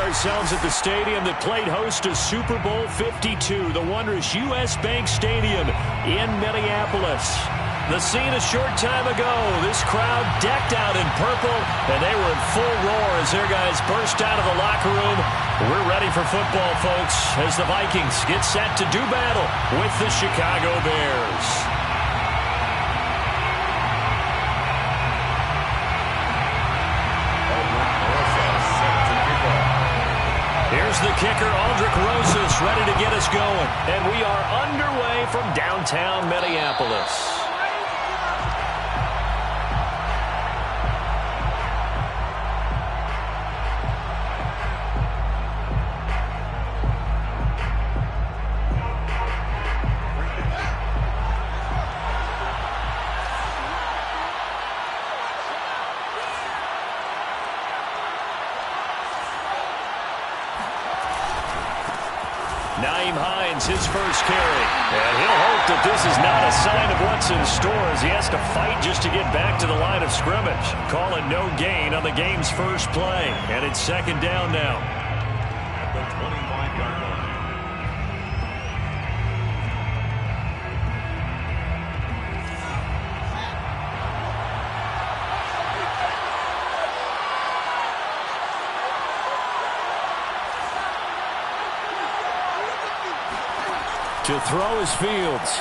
ourselves at the stadium that played host to Super Bowl 52, the wondrous U.S. Bank Stadium in Minneapolis. The scene a short time ago, this crowd decked out in purple, and they were in full roar as their guys burst out of the locker room. We're ready for football, folks, as the Vikings get set to do battle with the Chicago Bears. Here's the kicker, Aldrich Rosas, ready to get us going. And we are underway from downtown Minneapolis. His first carry, and he'll hope that this is not a sign of what's in store as he has to fight just to get back to the line of scrimmage. Call it no gain on the game's first play, and it's second down now. At the 25-yard line. To throw is Fields.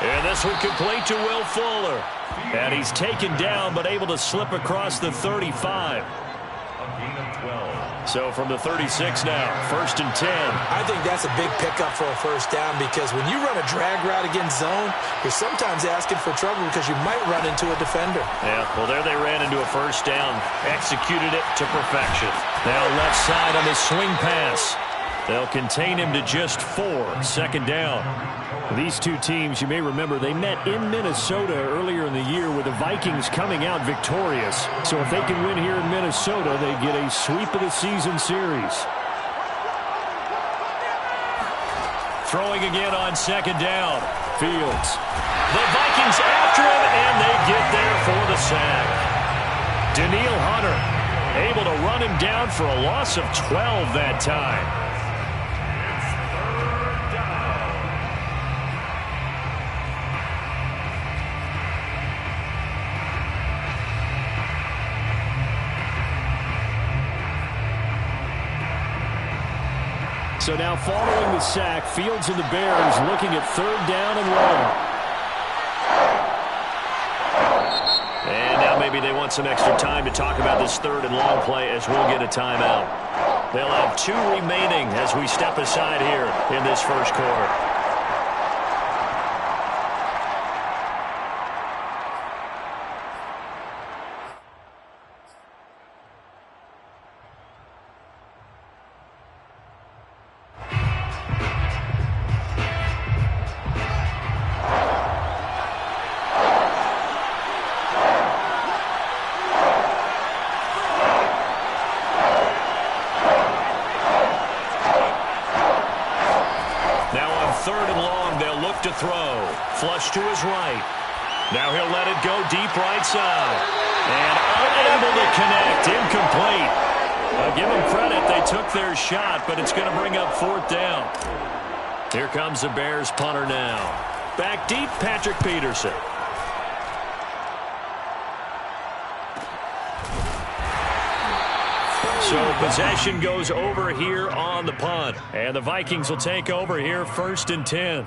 And this one complete to Will Fuller. And he's taken down but able to slip across the 35. So from the 36 now, 1st and 10. I think that's a big pickup for a first down because when you run a drag route against zone, you're sometimes asking for trouble because you might run into a defender. Yeah, well, there they ran into a first down. Executed it to perfection. Now left side on the swing pass. They'll contain him to just 4. 2nd down. These two teams, you may remember, they met in Minnesota earlier in the year with the Vikings coming out victorious. So if they can win here in Minnesota, they get a sweep of the season series. Throwing again on 2nd down. Fields. The Vikings after him, and they get there for the sack. Daniil Hunter able to run him down for a loss of 12 that time. So now following the sack, Fields and the Bears looking at 3rd down and long. And now maybe they want some extra time to talk about this 3rd and long play as we'll get a timeout. They'll have 2 remaining as we step aside here in this first quarter. Flush to his right. Now he'll let it go deep right side. And unable to connect. Incomplete. Give them credit. They took their shot, but it's going to bring up 4th down. Here comes the Bears punter now. Back deep, Patrick Peterson. So possession goes over here on the punt. And the Vikings will take over here 1st and 10.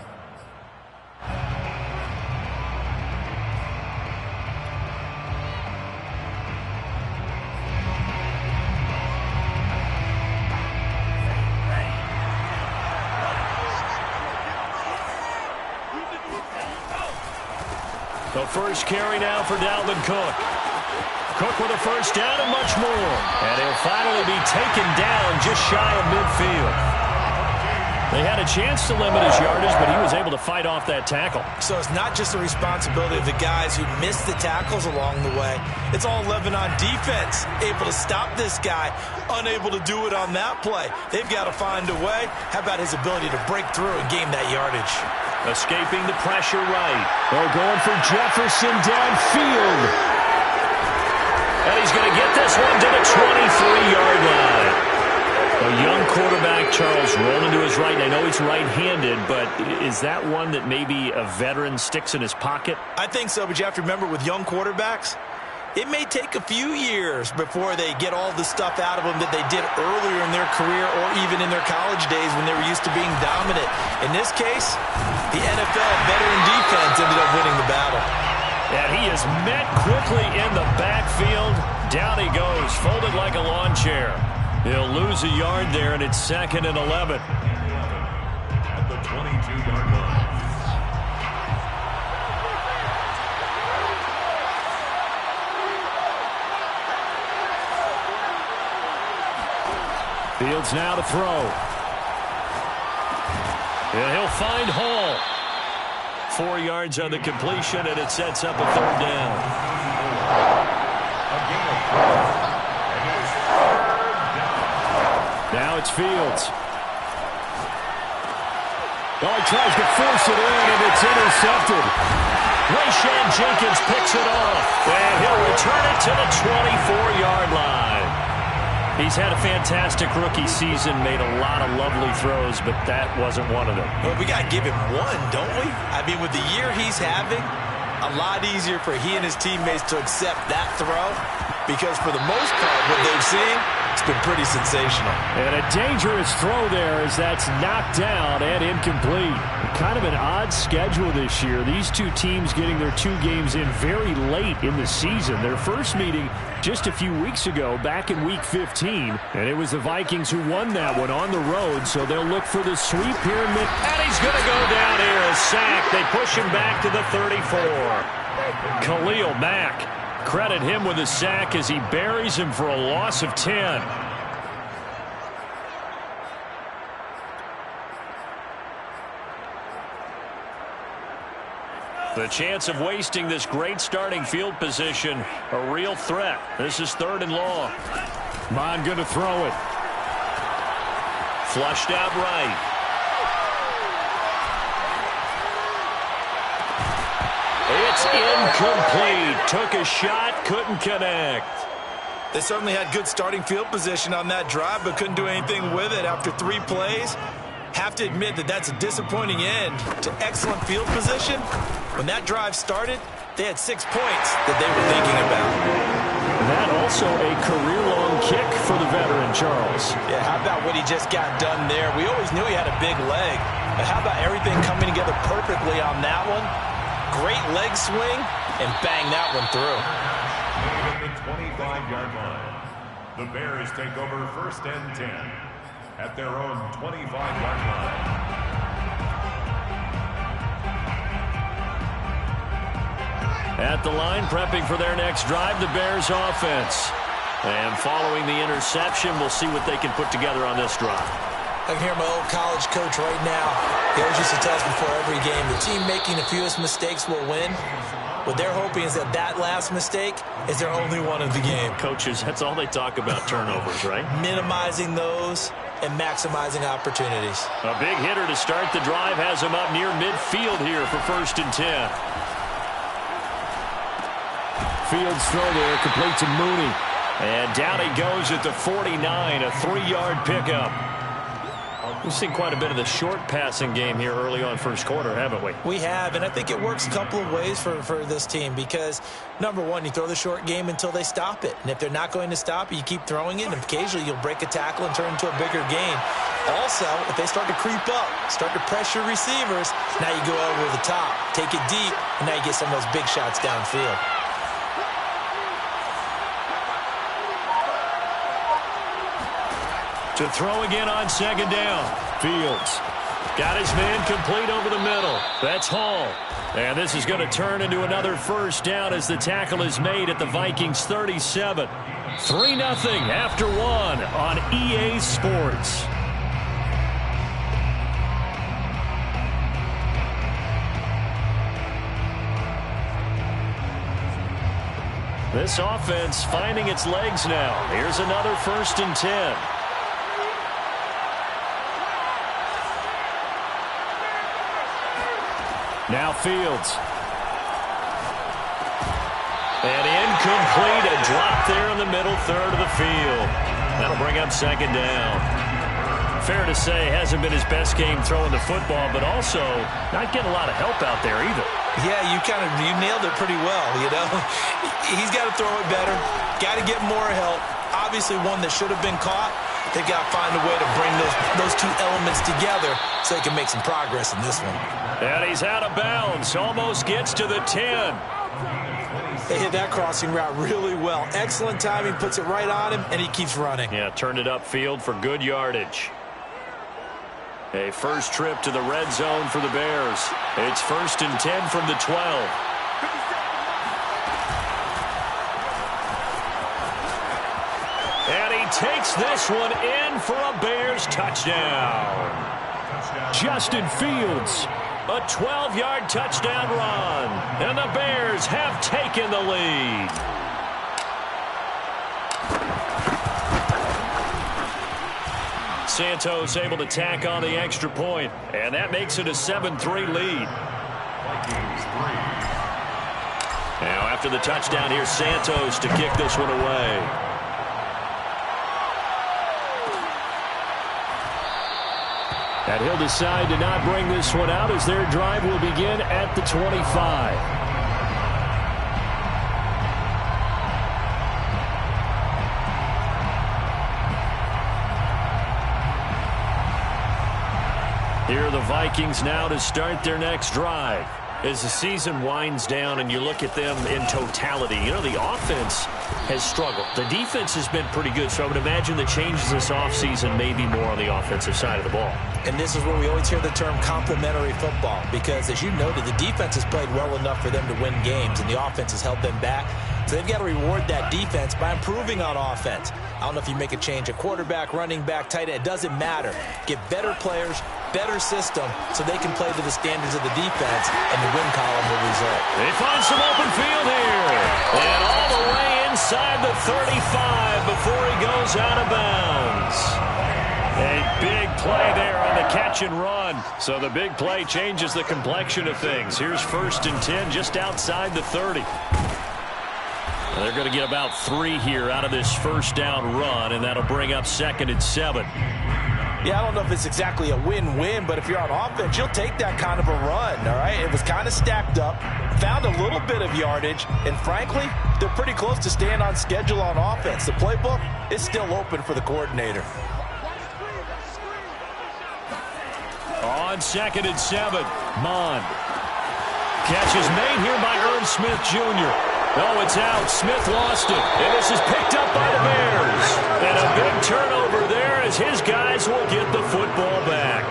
The first carry now for Dalvin Cook. Cook with a first down and much more. And he'll finally be taken down just shy of midfield. They had a chance to limit his yardage, but he was able to fight off that tackle. So it's not just the responsibility of the guys who missed the tackles along the way. It's all Lebanon defense, able to stop this guy, unable to do it on that play. They've got to find a way. How about his ability to break through and gain that yardage? Escaping the pressure right. They're going for Jefferson downfield. And he's going to get this one to the 23-yard I know he's right-handed, but is that one that maybe a veteran sticks in his pocket? I think so, but you have to remember with young quarterbacks, it may take a few years before they get all the stuff out of them that they did earlier in their career or even in their college days when they were used to being dominant. In this case, the NFL veteran defense ended up winning the battle. And he is met quickly in the backfield. Down he goes, folded like a lawn chair. He'll lose a yard there, and it's 2nd and 11. At the 22-yard line. Fields now to throw. And he'll find Hall. 4 yards on the completion, and it sets up a 3rd down. Now it's Fields. Oh, he tries to force it in, and it's intercepted. Rayshawn Jenkins picks it off, and he'll return it to the 24-yard line. He's had a fantastic rookie season, made a lot of lovely throws, but that wasn't one of them. Well, we got to give him one, don't we? I mean, with the year he's having, a lot easier for he and his teammates to accept that throw because for the most part, what they've seen, it's been pretty sensational. And a dangerous throw there as that's knocked down and incomplete. Kind of an odd schedule this year. These two teams getting their 2 games in very late in the season. Their first meeting just a few weeks ago, back in Week 15. And it was the Vikings who won that one on the road, so they'll look for the sweep here. And he's going to go down here, a sack. They push him back to the 34. Khalil Mack. Credit him with a sack as he buries him for a loss of 10. The chance of wasting this great starting field position, a real threat. This is 3rd and long. Mon going to throw it. Flushed out right. It's incomplete. Took a shot, couldn't connect. They certainly had good starting field position on that drive, but couldn't do anything with it after 3 plays. Have to admit that that's a disappointing end to excellent field position. When that drive started, they had 6 points that they were thinking about. That also a career-long kick for the veteran, Charles. Yeah, how about what he just got done there? We always knew he had a big leg, but how about everything coming together perfectly on that one? Great leg swing, and bang that one through. At the 25-yard line, the Bears take over 1st and 10 at their own 25-yard line. At the line, prepping for their next drive, the Bears offense. And following the interception, we'll see what they can put together on this drive. I can hear my old college coach right now. He always used to tell us before every game, the team making the fewest mistakes will win. What they're hoping is that that last mistake is their only one of the game. Coaches, that's all they talk about, turnovers, right? Minimizing those and maximizing opportunities. A big hitter to start the drive has him up near midfield here for 1st and 10. Fields throw there, complete to Mooney. And down he goes at the 49, a 3-yard pickup. We've seen quite a bit of the short passing game here early on 1st quarter, haven't we? We have, and I think it works a couple of ways for this team because, number one, you throw the short game until they stop it. And if they're not going to stop it, you keep throwing it, and occasionally you'll break a tackle and turn into a bigger gain. Also, if they start to creep up, start to pressure receivers, now you go over the top, take it deep, and now you get some of those big shots downfield. To throw again on 2nd down. Fields got his man complete over the middle. That's Hall. And this is going to turn into another 1st down as the tackle is made at the Vikings 37. 3-0 after 1 on EA Sports. This offense finding its legs now. Here's another 1st and 10. Now Fields. And incomplete. A drop there in the middle 3rd of the field. That'll bring up 2nd down. fair to say hasn't been his best game throwing the football, but also not getting a lot of help out there either. Yeah, you nailed it pretty well, you know. He's got to throw it better, got to get more help. Obviously one that should have been caught. They've got to find a way to bring those two elements together so they can make some progress in this one. And he's out of bounds, almost gets to the 10. They hit that crossing route really well. Excellent timing, puts it right on him, and he keeps running. Yeah, turned it upfield for good yardage. A first trip to the red zone for the Bears. It's 1st and 10 from the 12. And he takes this one in for a Bears touchdown. Justin Fields, a 12-yard touchdown run. And the Bears have taken the lead. Santos able to tack on the extra point, and that makes it a 7-3 lead. Now after the touchdown, here's Santos to kick this one away. And he'll decide to not bring this one out as their drive will begin at the 25. Here are the Vikings now to start their next drive. As the season winds down and you look at them in totality, you know, the offense has struggled. The defense has been pretty good, so I would imagine the changes this offseason may be more on the offensive side of the ball. And this is where we always hear the term complementary football, because as you noted, the defense has played well enough for them to win games, and the offense has held them back. So they've got to reward that defense by improving on offense. I don't know if you make a change at quarterback, running back, tight end. It doesn't matter. Get better players, better system, so they can play to the standards of the defense, and the win column will result. They find some open field here. And all the way inside the 35 before he goes out of bounds. A big play there on the catch and run. So the big play changes the complexion of things. Here's 1st and 10 just outside the 30. They're going to get about 3 here out of this first down run, and that'll bring up 2nd and 7. Yeah, I don't know if it's exactly a win-win, but if you're on offense, you'll take that kind of a run, all right? It was kind of stacked up, found a little bit of yardage, and frankly, they're pretty close to staying on schedule on offense. The playbook is still open for the coordinator. On 2nd and 7, Mond. Catch is made here by Irv Smith Jr. Oh, it's out. Smith lost it. And this is picked up by the Bears. And a big turnover there as his guys will get the football back.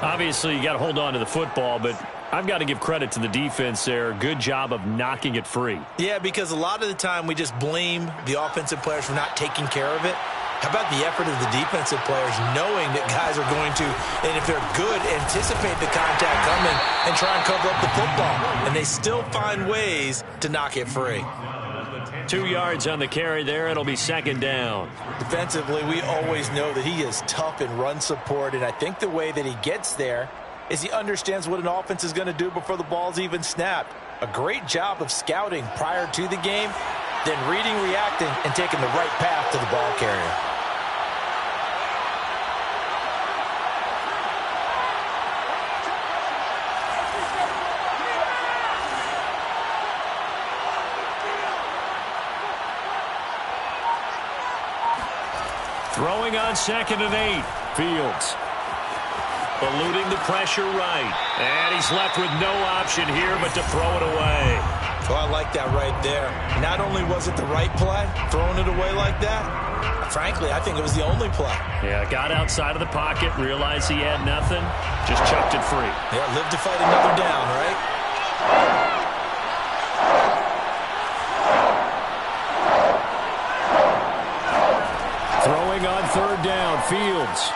Obviously, you got to hold on to the football, but I've got to give credit to the defense there. Good job of knocking it free. Yeah, because a lot of the time we just blame the offensive players for not taking care of it. How about the effort of the defensive players knowing that guys are going to, and if they're good, anticipate the contact coming and try and cover up the football. And they still find ways to knock it free. 2 yards on the carry there. It'll be 2nd down. Defensively, we always know that he is tough in run support, and I think the way that he gets there is he understands what an offense is going to do before the ball's even snapped. A great job of scouting prior to the game, then reading, reacting, and taking the right path to the ball carrier. Throwing on 2nd and 8. Fields. Eluding the pressure right. And he's left with no option here but to throw it away. Oh, I like that right there. Not only was it the right play, throwing it away like that, frankly, I think it was the only play. Yeah, got outside of the pocket, realized he had nothing, just chucked it free. Yeah, live to fight another down, right? Throwing on 3rd down, Fields.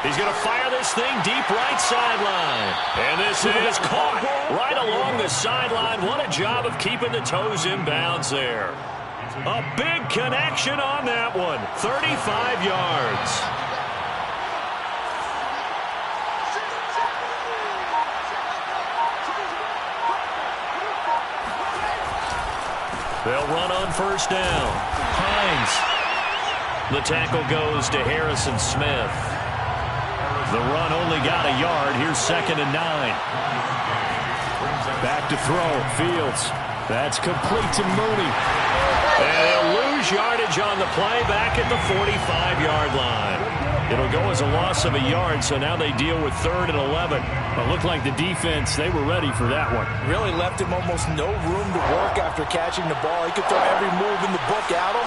He's going to fire this thing deep right sideline. And this is caught right along the sideline. What a job of keeping the toes in bounds there. A big connection on that one. 35 yards. They'll run on 1st down. Hines The tackle goes to Harrison Smith. The run only got a yard. Here's 2nd and 9. Back to throw. Fields. That's complete to Mooney. And they'll lose yardage on the play back at the 45-yard line. It'll go as a loss of a yard, so now they deal with 3rd and 11. It looked like the defense, they were ready for that one. Really left him almost no room to work after catching the ball. He could throw every move in the book at him.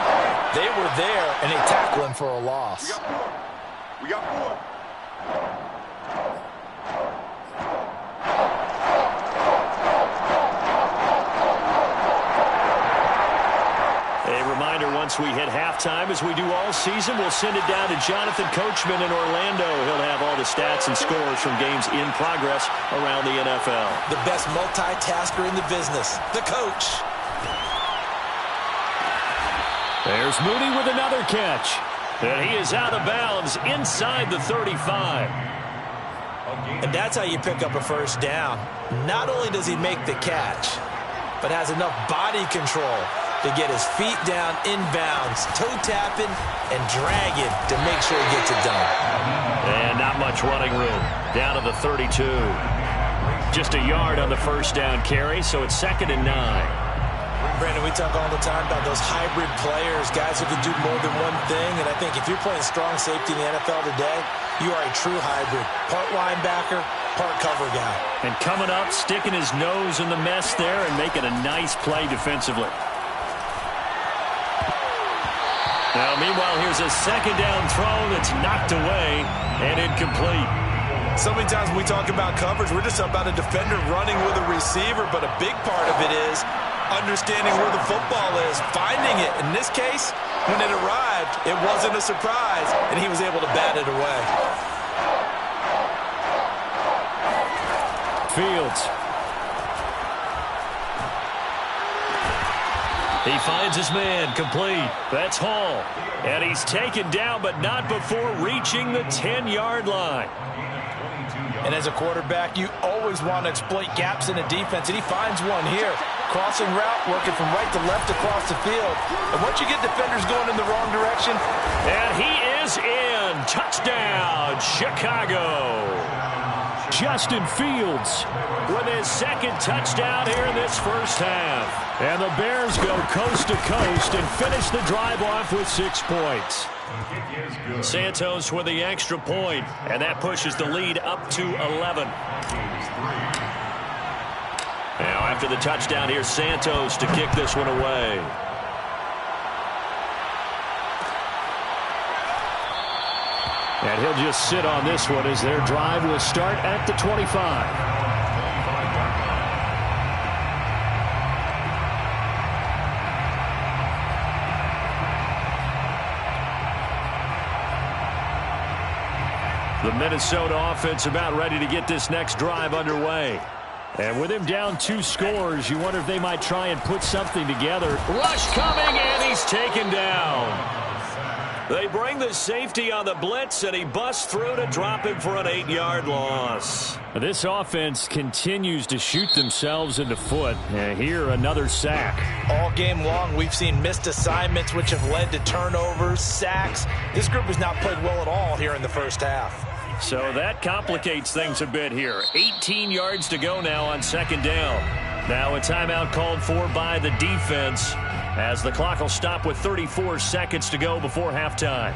They were there, and they tackled him for a loss. We got more. Once we hit halftime, as we do all season, we'll send it down to Jonathan Coachman in Orlando. He'll have all the stats and scores from games in progress around the NFL. The best multitasker in the business, the coach. There's Mooney with another catch. And he is out of bounds inside the 35. And that's how you pick up a first down. Not only does he make the catch, but has enough body control to get his feet down inbounds, toe tapping, and dragging to make sure he gets it done. And not much running room. Down to the 32. Just a yard on the first down carry, so it's 2nd and 9. Brandon, we talk all the time about those hybrid players, guys who can do more than one thing, and I think if you're playing strong safety in the NFL today, you are a true hybrid. Part linebacker, part cover guy. And coming up, sticking his nose in the mess there and making a nice play defensively. Now, meanwhile, here's a 2nd down throw that's knocked away and incomplete. So many times when we talk about coverage, we're just about a defender running with a receiver, but a big part of it is understanding where the football is, finding it. In this case, when it arrived, it wasn't a surprise, and he was able to bat it away. Fields. He finds his man, complete. That's Hall. And he's taken down, but not before reaching the 10-yard line. And as a quarterback, you always want to exploit gaps in the defense, and he finds one here. Crossing route, working from right to left across the field. And once you get defenders going in the wrong direction. And he is in. Touchdown, Chicago. Justin Fields with his 2nd touchdown here in this first half. And the Bears go coast to coast and finish the drive off with 6 points. Santos with the extra point, and that pushes the lead up to 11. Now after the touchdown, here's Santos to kick this one away. And he'll just sit on this one as their drive will start at the 25. The Minnesota offense about ready to get this next drive underway. And with him down 2 scores, you wonder if they might try and put something together. Rush coming, and he's taken down. They bring the safety on the blitz, and he busts through to drop him for an 8-yard loss. This offense continues to shoot themselves in the foot. And here, another sack. All game long, we've seen missed assignments, which have led to turnovers, sacks. This group has not played well at all here in the first half. So that complicates things a bit here. 18 yards to go now on 2nd down. Now a timeout called for by the defense, as the clock will stop with 34 seconds to go before halftime.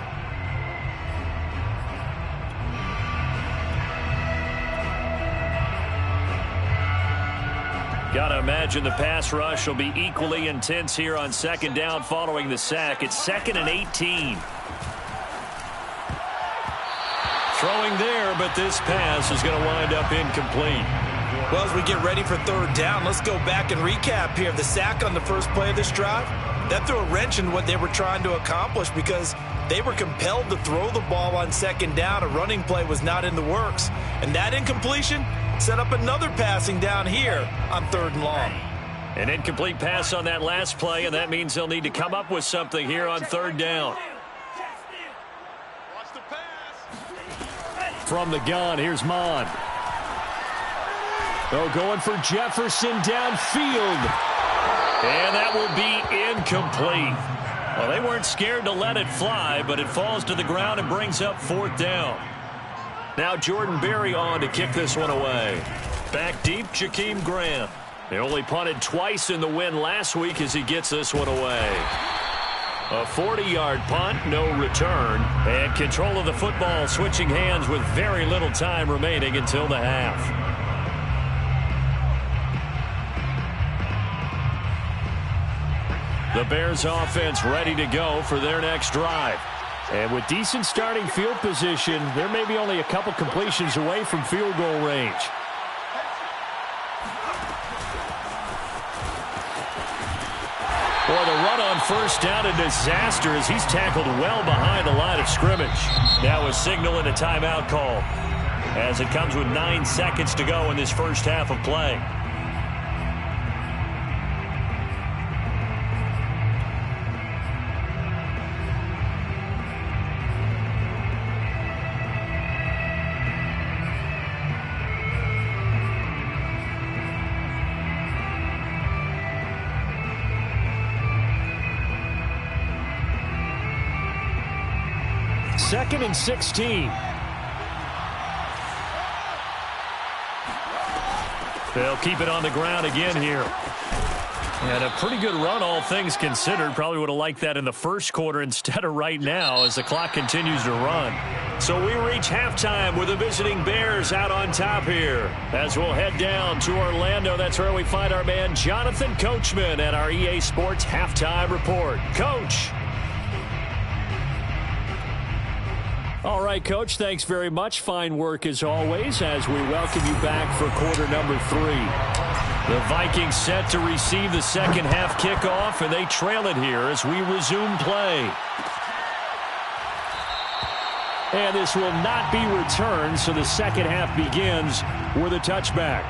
Gotta imagine the pass rush will be equally intense here on 2nd down following the sack. It's 2nd and 18. Throwing there, but this pass is going to wind up incomplete. Well, as we get ready for 3rd down, let's go back and recap here. The sack on the first play of this drive, that threw a wrench in what they were trying to accomplish because they were compelled to throw the ball on 2nd down. A running play was not in the works. And that incompletion set up another passing down here on 3rd and long. An incomplete pass on that last play, and that means they'll need to come up with something here on 3rd down. From the gun, here's Mond. Oh, going for Jefferson downfield. And that will be incomplete. Well, they weren't scared to let it fly, but it falls to the ground and brings up 4th down. Now Jordan Berry on to kick this one away. Back deep, Jakeem Grant. They only punted twice in the win last week as he gets this one away. A 40-yard punt, no return. And control of the football switching hands with very little time remaining until the half. The Bears offense ready to go for their next drive. And with decent starting field position, they're maybe only a couple completions away from field goal range. Boy, the run on 1st down, a disaster as he's tackled well behind the line of scrimmage. Now a signal and a timeout call as it comes with 9 seconds to go in this first half of play. Second and 16. They'll keep it on the ground again here. And a pretty good run, all things considered. Probably would have liked that in the first quarter instead of right now as the clock continues to run. So we reach halftime with the visiting Bears out on top here. As we'll head down to Orlando, that's where we find our man Jonathan Coachman at our EA Sports Halftime Report. Coach. All right, Coach, thanks very much. Fine work as always as we welcome you back for quarter number 3. The Vikings set to receive the second half kickoff, and they trail it here as we resume play. And this will not be returned, so the second half begins with a touchback.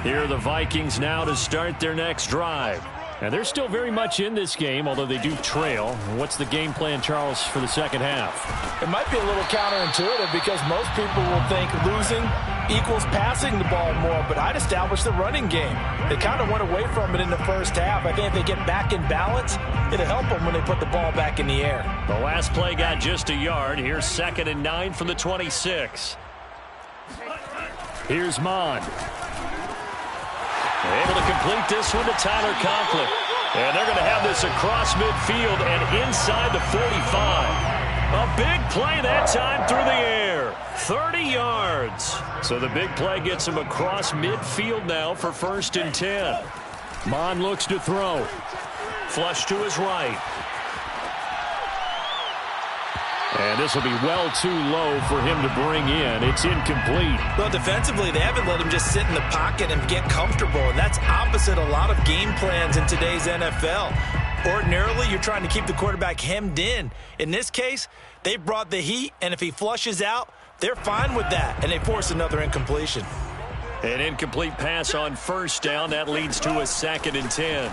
Here are the Vikings now to start their next drive. And they're still very much in this game, although they do trail. What's the game plan, Charles, for the second half? It might be a little counterintuitive because most people will think losing equals passing the ball more, but I'd establish the running game. They kind of went away from it in the first half. I think if they get back in balance, it'll help them when they put the ball back in the air. The last play got just a yard. Here's 2nd and 9 from the 26. Here's Mon. Able to complete this one to Tyler Conklin. And they're going to have this across midfield and inside the 45. A big play that time through the air. 30 yards. So the big play gets him across midfield now for 1st and 10. Mon looks to throw. Flush to his right. And this will be well too low for him to bring in. It's incomplete. Well, defensively, they haven't let him just sit in the pocket and get comfortable, and that's opposite a lot of game plans in today's NFL. Ordinarily, you're trying to keep the quarterback hemmed in. In this case, they brought the heat, and if he flushes out, they're fine with that, and they force another incompletion. An incomplete pass on 1st down. That leads to a 2nd and 10.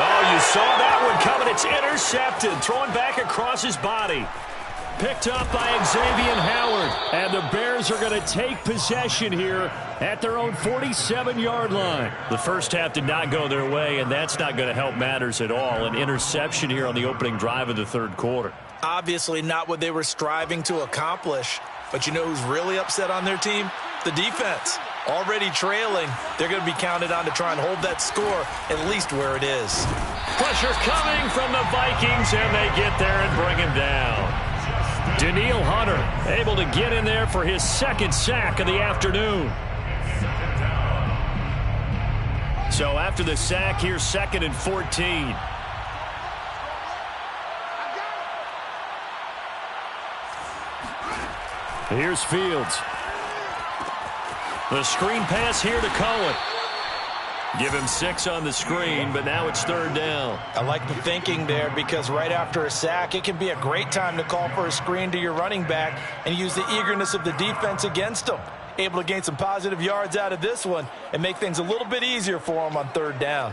Oh, you saw that one coming. It's intercepted. Thrown back across his body. Picked up by Xavier Howard. And the Bears are going to take possession here at their own 47-yard line. The first half did not go their way, and that's not going to help matters at all. An interception here on the opening drive of the third quarter. Obviously not what they were striving to accomplish. But you know who's really upset on their team? The defense. Already trailing, they're going to be counted on to try and hold that score at least where it is. Pressure coming from the Vikings, and they get there and bring him down. Danielle Hunter able to get in there for his 2nd sack of the afternoon. So after the sack, here's 2nd and 14. Here's Fields. The screen pass here to Cohen. Give him 6 on the screen, but now it's 3rd down. I like the thinking there because right after a sack, it can be a great time to call for a screen to your running back and use the eagerness of the defense against them. Able to gain some positive yards out of this one and make things a little bit easier for them on 3rd down.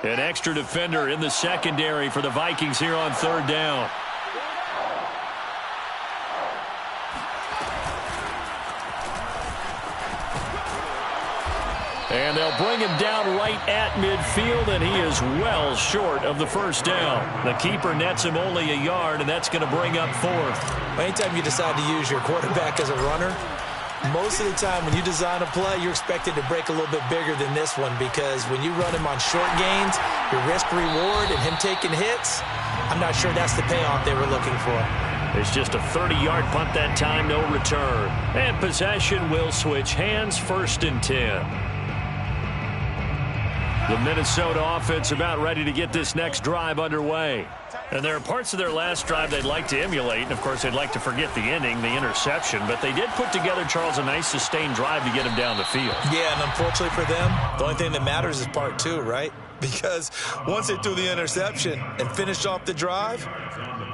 An extra defender in the secondary for the Vikings here on third down. And they'll bring him down right at midfield, and he is well short of the first down. The keeper nets him only a yard, and that's going to bring up fourth. Anytime you decide to use your quarterback as a runner, most of the time when you design a play, you're expected to break a little bit bigger than this one, because when you run him on short gains, your risk-reward and him taking hits, I'm not sure that's the payoff they were looking for. It's just a 30-yard punt that time, no return. And possession will switch hands, 1st and 10. The Minnesota offense about ready to get this next drive underway. And there are parts of their last drive they'd like to emulate. And, of course, they'd like to forget the ending, the interception. But they did put together, Charles, a nice sustained drive to get him down the field. Yeah, and unfortunately for them, the only thing that matters is part 2, right? Because once they threw the interception and finished off the drive,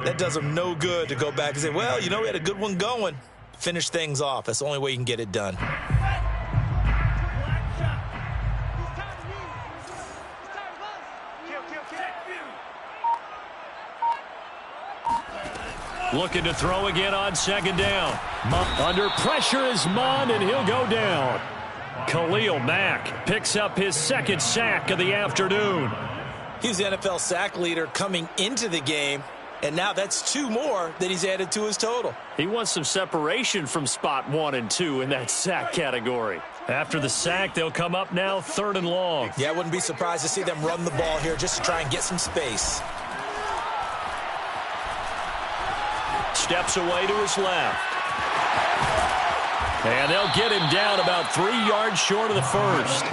that does them no good to go back and say, well, you know, we had a good one going. Finish things off. That's the only way you can get it done. Looking to throw again on 2nd down. Under pressure is Munn, and he'll go down. Khalil Mack picks up his 2nd sack of the afternoon. He's the NFL sack leader coming into the game, and now that's 2 more that he's added to his total. He wants some separation from spot 1 and 2 in that sack category. After the sack, they'll come up now 3rd and long. Yeah, I wouldn't be surprised to see them run the ball here just to try and get some space. Steps away to his left. And they'll get him down about 3 yards short of the first.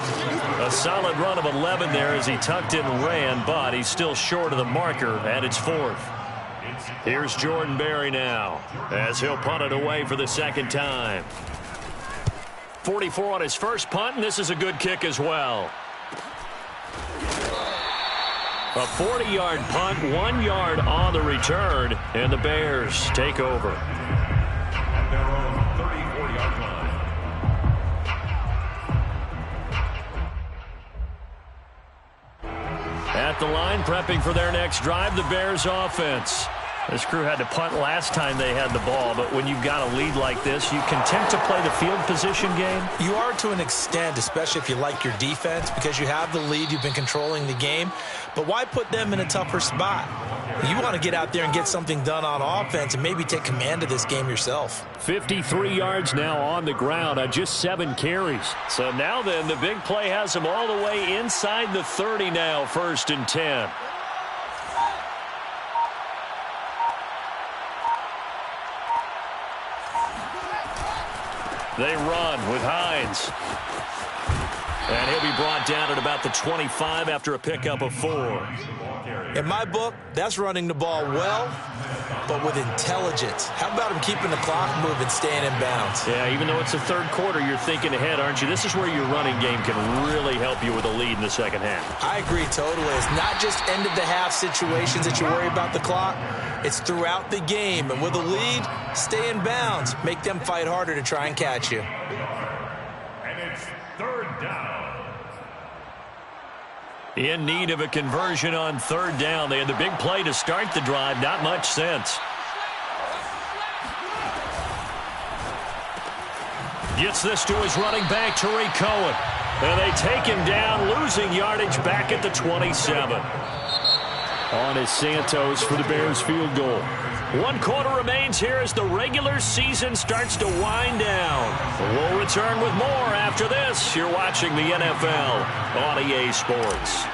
A solid run of 11 there as he tucked in and ran, but he's still short of the marker, and it's 4th. Here's Jordan Berry now as he'll punt it away for the 2nd time. 44 on his first punt, and this is a good kick as well. A 40-yard punt, 1 yard on the return, and the Bears take over. At their own 34-yard line. At the line, prepping for their next drive, the Bears offense. This crew had to punt last time they had the ball, but when you've got a lead like this, you content to play the field position game? You are to an extent, especially if you like your defense, because you have the lead, you've been controlling the game. But why put them in a tougher spot? You want to get out there and get something done on offense and maybe take command of this game yourself. 53 yards now on the ground on just 7 carries. So now then, the big play has them all the way inside the 30 now, 1st and 10. They run with Hines. And he'll be brought down at about the 25 after a pickup of 4. In my book, that's running the ball well, but with intelligence. How about him keeping the clock moving, staying in bounds? Yeah, even though it's the 3rd quarter, you're thinking ahead, aren't you? This is where your running game can really help you with a lead in the 2nd half. I agree totally. It's not just end-of-the-half situations that you worry about the clock. It's throughout the game. And with a lead, stay in bounds. Make them fight harder to try and catch you. And it's 3rd down. In need of a conversion on 3rd down. They had the big play to start the drive. Not much sense. Gets this to his running back, Tariq Cohen. And they take him down, losing yardage back at the 27. On is Santos for the Bears field goal. 1 quarter remains here as the regular season starts to wind down. We'll return with more after this. You're watching the NFL on EA Sports.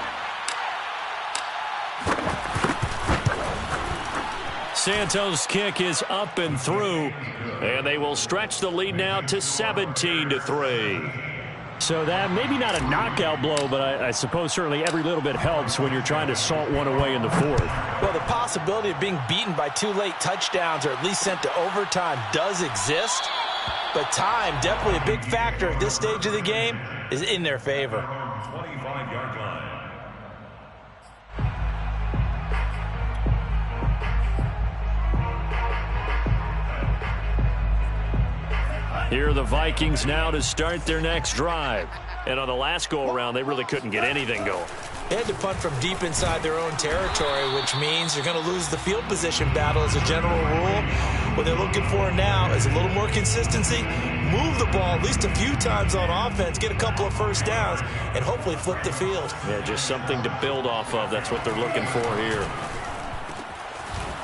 Santos' kick is up and through, and they will stretch the lead now to 17-3. So that, maybe not a knockout blow, but I suppose certainly every little bit helps when you're trying to salt one away in the 4th. Well, the possibility of being beaten by 2 late touchdowns or at least sent to overtime does exist. But time, definitely a big factor at this stage of the game, is in their favor. 25-yard line. Here are the Vikings now to start their next drive. And on the last go-around, they really couldn't get anything going. They had to punt from deep inside their own territory, which means you're going to lose the field position battle as a general rule. What they're looking for now is a little more consistency, move the ball at least a few times on offense, get a couple of first downs, and hopefully flip the field. Yeah, just something to build off of. That's what they're looking for here.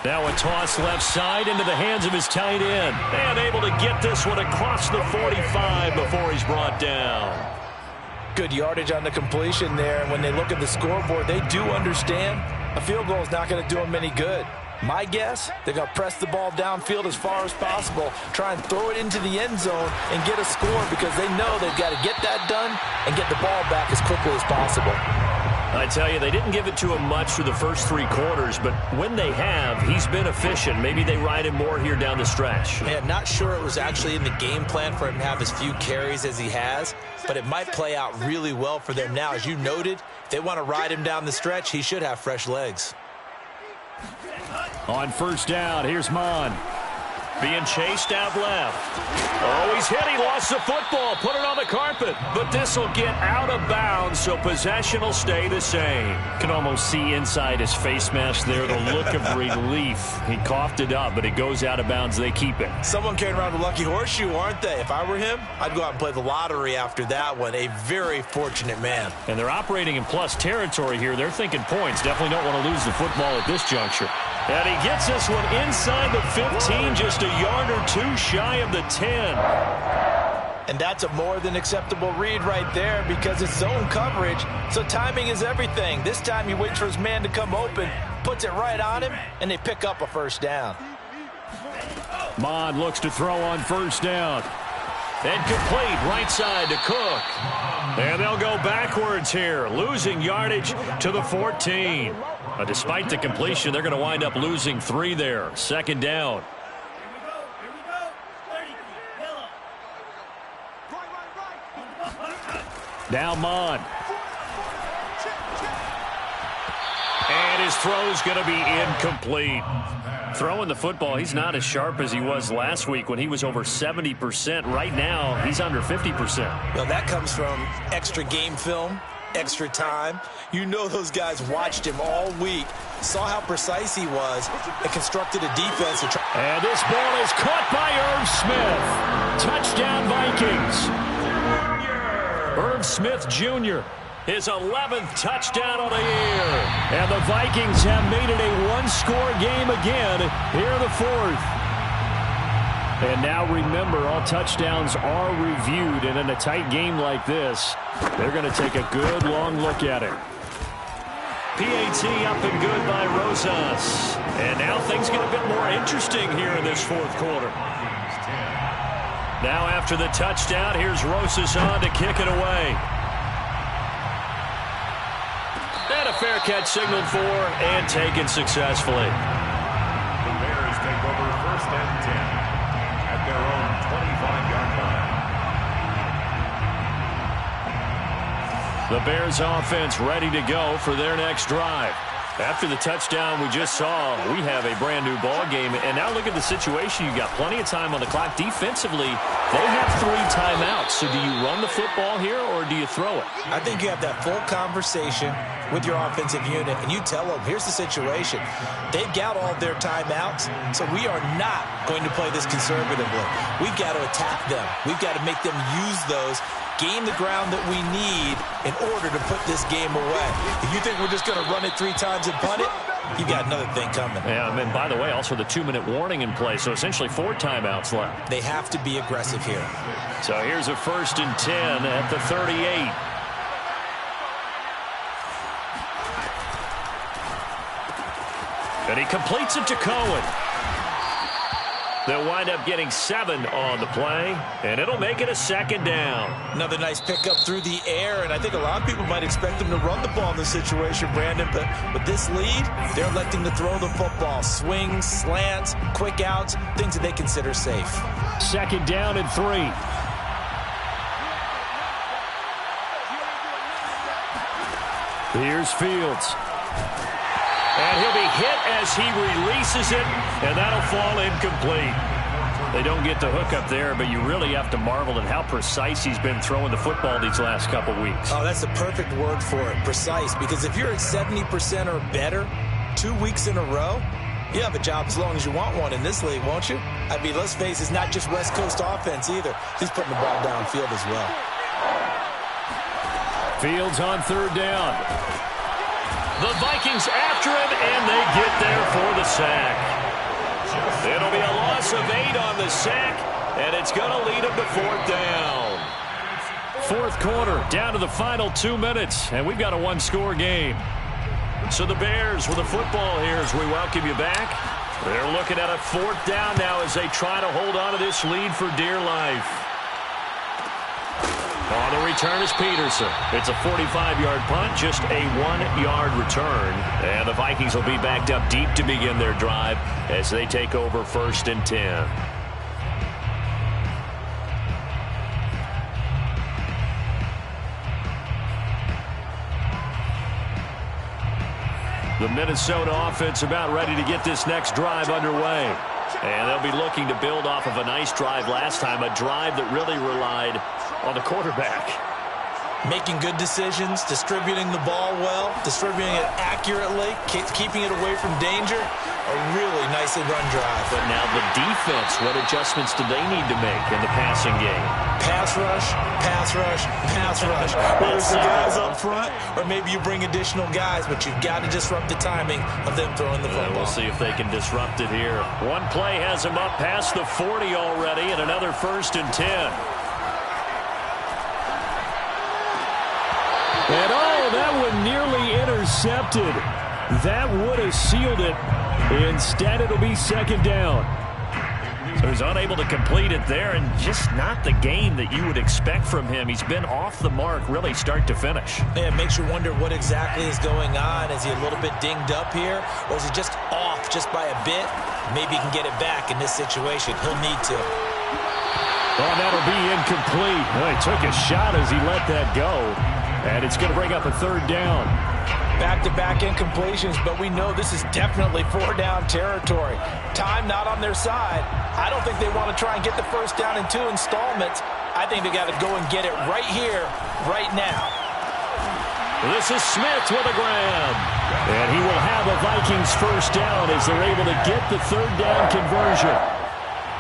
Now a toss left side into the hands of his tight end. And able to get this one across the 45 before he's brought down. Good yardage on the completion there. And when they look at the scoreboard, they do understand a field goal is not going to do them any good. My guess, they're going to press the ball downfield as far as possible, try and throw it into the end zone and get a score because they know they've got to get that done and get the ball back as quickly as possible. I tell you, they didn't give it to him much for the first 3 quarters, but when they have, he's been efficient. Maybe they ride him more here down the stretch. Yeah, not sure it was actually in the game plan for him to have as few carries as he has, but it might play out really well for them now. As you noted, if they want to ride him down the stretch, he should have fresh legs. On first down, here's Mon. Being chased out left. Oh, he's hit. He lost the football. Put it on the carpet. But this will get out of bounds, so possession will stay the same. Can almost see inside his face mask there the look of relief. He coughed it up, but it goes out of bounds. They keep it. Someone carrying around a lucky horseshoe, aren't they? If I were him, I'd go out and play the lottery after that one. A very fortunate man. And they're operating in plus territory here. They're thinking points. Definitely don't want to lose the football at this juncture. And he gets this one inside the 15, just a yard or 2 shy of the 10. And that's a more than acceptable read right there because it's zone coverage, so timing is everything. This time he waits for his man to come open, puts it right on him, and they pick up a first down. Mon looks to throw on first down. And complete right side to Cook. And they'll go backwards here, losing yardage to the 14. Despite the completion, they're going to wind up losing 3 there. Second down. Now Mon. And his throw's going to be incomplete. Throwing the football, he's not as sharp as he was last week when he was over 70%. Right now, he's under 50%. Well, that comes from extra game film, extra time. You know those guys watched him all week, saw how precise he was, and constructed a defense. And this ball is caught by Irv Smith. Touchdown, Vikings. Irv Smith Jr., his 11th touchdown of the year. And the Vikings have made it a one-score game again here in the 4th. And now remember, all touchdowns are reviewed, and in a tight game like this, they're going to take a good long look at it. PAT up and good by Rosas. And now things get a bit more interesting here in this 4th quarter. Now after the touchdown, here's Rosas on to kick it away. And a fair catch signaled for and taken successfully. The Bears take over first and 10 at their own 25-yard line. The Bears offense ready to go for their next drive. After the touchdown we just saw, we have a brand new ball game. And now look at the situation. You've got plenty of time on the clock. Defensively, they have 3 timeouts. So do you run the football here or do you throw it? I think you have that full conversation with your offensive unit, and you tell them, here's the situation. They've got all their timeouts, so we are not going to play this conservatively. We've got to attack them. We've got to make them use those, gain the ground that we need in order to put this game away. If you think we're just going to run it 3 times and punt it, you got another thing coming. Yeah, and by the way, also the 2-minute warning in play, so essentially 4 timeouts left. They have to be aggressive here. So here's a 1st and 10 at the 38. And he completes it to Cohen. They'll wind up getting 7 on the play, and it'll make it a 2nd down. Another nice pickup through the air, and I think a lot of people might expect them to run the ball in this situation, Brandon, but with this lead, they're electing to throw the football. Swings, slants, quick outs, things that they consider safe. 2nd down and 3. Here's Fields. And he'll be hit as he releases it, and that'll fall incomplete. They don't get the hook up there, but you really have to marvel at how precise he's been throwing the football these last couple weeks. Oh, that's the perfect word for it, precise, because if you're at 70% or better 2 weeks in a row, you have a job as long as you want one in this league, won't you? I mean, let's face it, it's not just West Coast offense either. He's putting the ball downfield as well. Fields on third down. The Vikings after him, and they get there for the sack. It'll be a loss of 8 on the sack, and it's going to lead him to fourth down. Fourth quarter, down to the final 2 minutes, and we've got a one-score game. So the Bears with the football here as we welcome you back. They're looking at a fourth down now as they try to hold on to this lead for dear life. On the return is Peterson. It's a 45-yard punt, just a 1-yard return. And the Vikings will be backed up deep to begin their drive as they take over 1st and 10. The Minnesota offense about ready to get this next drive underway. And they'll be looking to build off of a nice drive last time, a drive that really relied on the quarterback. Making good decisions, distributing the ball well, distributing it accurately, keeping it away from danger. A really nicely run drive. But now the defense, what adjustments do they need to make in the passing game? Pass rush, pass rush, pass rush. Whether it's the guys up front or maybe you bring additional guys, but you've got to disrupt the timing of them throwing the football. We'll see if they can disrupt it here. One play has him up past the 40 already, and another 1st and 10. And that one nearly intercepted. That would have sealed it. Instead, it'll be 2nd down. So he's unable to complete it there, and just not the game that you would expect from him. He's been off the mark, really start to finish. Yeah, it makes you wonder what exactly is going on. Is he a little bit dinged up here, or is he just off just by a bit? Maybe he can get it back in this situation. He'll need to. Oh, that'll be incomplete. Well, he took a shot as he let that go. And it's going to bring up a 3rd down. Back-to-back incompletions, but we know this is definitely 4-down territory. Time not on their side. I don't think they want to try and get the 1st down in 2 installments. I think they got to go and get it right here, right now. This is Smith with a grab. And he will have a Vikings 1st down as they're able to get the 3rd down conversion.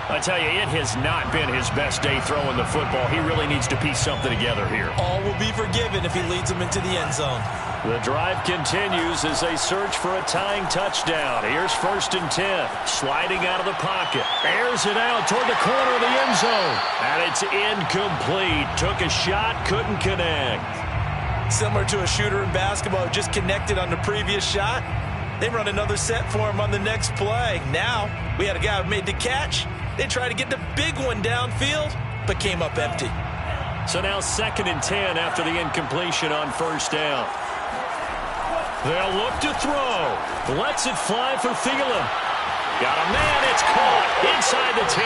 I tell you, it has not been his best day throwing the football. He really needs to piece something together here. All will be forgiven if he leads them into the end zone. The drive continues as they search for a tying touchdown. Here's 1st and 10. Sliding out of the pocket. Airs it out toward the corner of the end zone. And it's incomplete. Took a shot, couldn't connect. Similar to a shooter in basketball who just connected on the previous shot. They run another set for him on the next play. Now, we had a guy who made the catch. They tried to get the big one downfield, but came up empty. So now 2nd and 10 after the incompletion on 1st down. They'll look to throw. Lets it fly for Thielen. Got a man. It's caught inside the 10.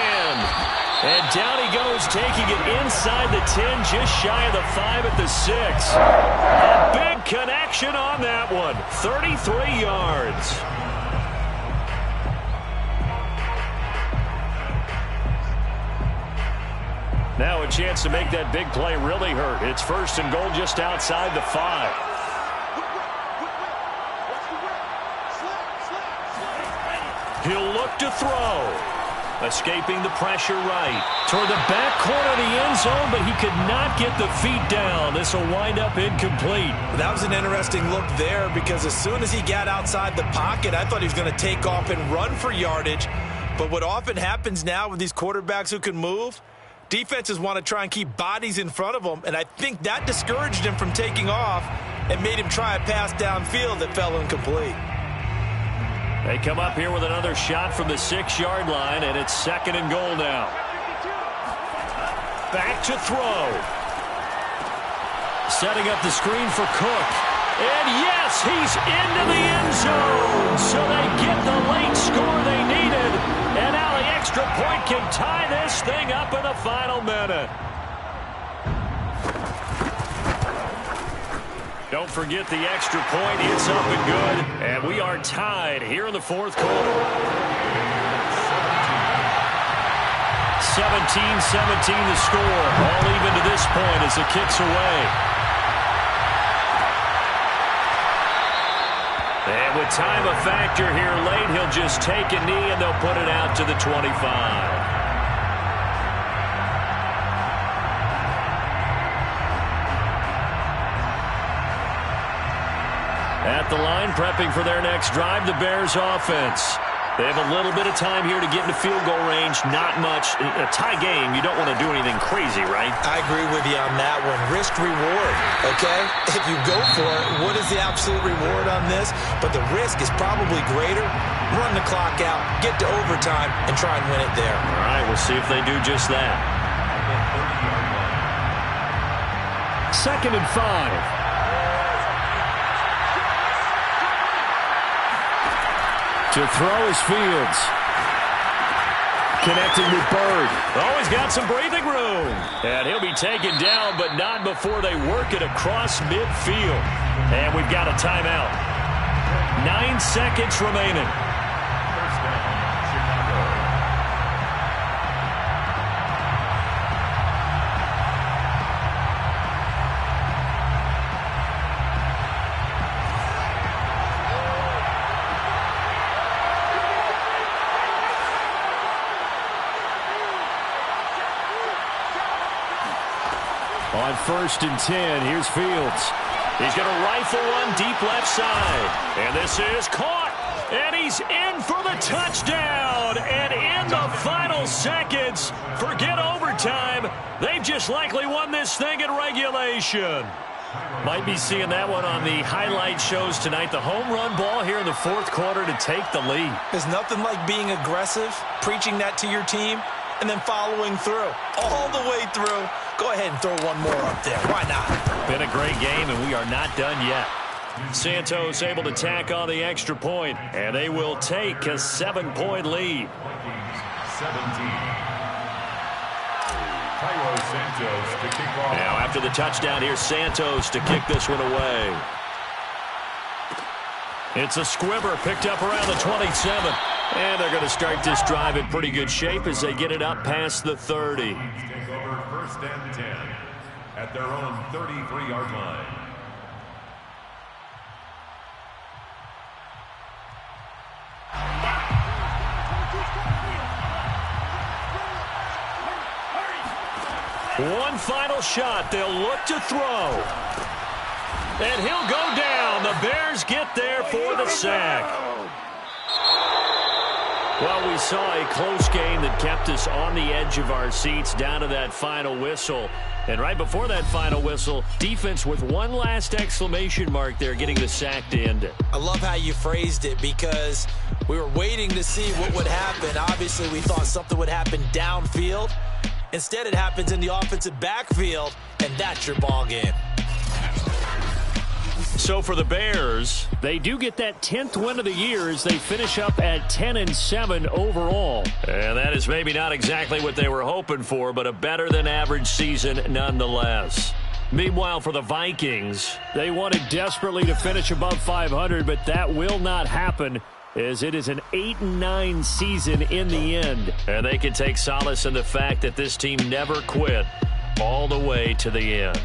And down he goes, taking it inside the 10, just shy of the 5 at the 6. A big connection on that one. 33 yards. Now a chance to make that big play really hurt. It's 1st and goal just outside the 5. He'll look to throw. Escaping the pressure right. Toward the back corner of the end zone, but he could not get the feet down. This will wind up incomplete. That was an interesting look there because as soon as he got outside the pocket, I thought he was going to take off and run for yardage. But what often happens now with these quarterbacks who can move, defenses want to try and keep bodies in front of them, and I think that discouraged him from taking off and made him try a pass downfield that fell incomplete. They come up here with another shot from the 6-yard line, and it's 2nd and goal now. Back to throw. Setting up the screen for Cook. And yes, he's into the end zone. So they get the late score they needed. And now the extra point can tie this thing up in the final minute. Don't forget the extra point. It's up and good. And we are tied here in the 4th quarter. 17-17 the score. All even to this point as the kick's away. And with time a factor here late, he'll just take a knee and they'll put it out to the 25. At the line, prepping for their next drive, the Bears offense. They have a little bit of time here to get into field goal range. Not much. A tie game, you don't want to do anything crazy, right? I agree with you on that one. Risk-reward, okay? If you go for it, what is the absolute reward on this? But the risk is probably greater. Run the clock out, get to overtime, and try and win it there. All right, we'll see if they do just that. 2nd and 5. To throw is Fields. Connecting with Bird. Oh, he's got some breathing room. And he'll be taken down, but not before they work it across midfield. And we've got a timeout. 9 seconds remaining. First down, Chicago. On 1st and 10, here's Fields. He's going to rifle one deep left side. And this is caught. And he's in for the touchdown. And in the final seconds, forget overtime. They've just likely won this thing in regulation. Might be seeing that one on the highlight shows tonight. The home run ball here in the 4th quarter to take the lead. There's nothing like being aggressive, preaching that to your team, and then following through. All the way through. Go ahead and throw one more up there. Why not? Been a great game, and we are not done yet. Santos able to tack on the extra point, and they will take a 7-point lead. Vikings 17. Cairo Santos to kick off. Now after the touchdown, here's Santos to kick this one away. It's a squibber picked up around the 27. And they're going to start this drive in pretty good shape as they get it up past the 30. Take over 1st and 10 at their own 33-yard line. One final shot. They'll look to throw. And he'll go down. The Bears get there for the sack. Well, we saw a close game that kept us on the edge of our seats down to that final whistle. And right before that final whistle, defense with one last exclamation mark there, getting the sack to end it. I love how you phrased it because we were waiting to see what would happen. Obviously, we thought something would happen downfield. Instead, it happens in the offensive backfield, and that's your ball game. So for the Bears, they do get that 10th win of the year as they finish up at 10-7 overall. And that is maybe not exactly what they were hoping for, but a better than average season nonetheless. Meanwhile, for the Vikings, they wanted desperately to finish above 500, but that will not happen as it is an 8-9 season in the end. And they can take solace in the fact that this team never quit all the way to the end.